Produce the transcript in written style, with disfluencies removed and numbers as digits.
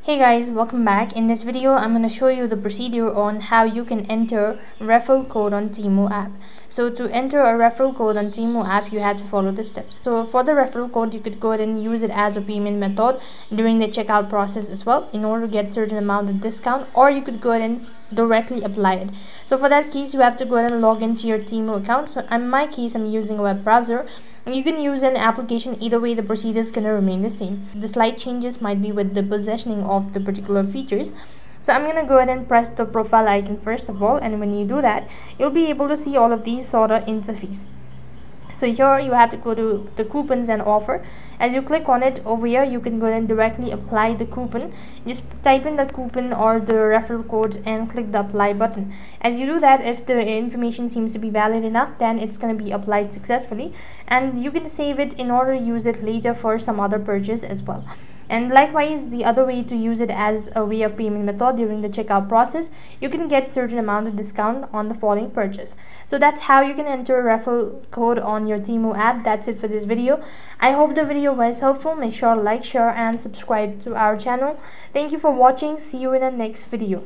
Hey guys, welcome back. In this video, I'm going to show you the procedure on how you can enter referral code on Temu app. So to enter a referral code on Temu app, you have to follow the steps. So for the referral code, you could go ahead and use it as a payment method during the checkout process as well in order to get certain amount of discount, or you could go ahead and directly apply it. So for that case, you have to go ahead and log into your Temu account. So in my case, I'm using a web browser. You can use an application. Either way, the procedure is going to remain the same. The slight changes might be with the positioning of the particular features. So I'm going to go ahead and press the profile icon first of all, and when you do that, you'll be able to see all of these sort of interface. So here you have to go to the coupons and offer. As you click on it over here, you can go ahead and directly apply the coupon. Just type in the coupon or the referral code and click the apply button. As you do that, if the information seems to be valid enough, then it's going to be applied successfully, and you can save it in order to use it later for some other purchase as well. And likewise, the other way to use it as a way of payment method during the checkout process, you can get certain amount of discount on the following purchase. So that's how you can enter a referral code on your Temu app. That's it for this video. I hope the video was helpful. Make sure to like, share and subscribe to our channel. Thank you for watching. See you in the next video.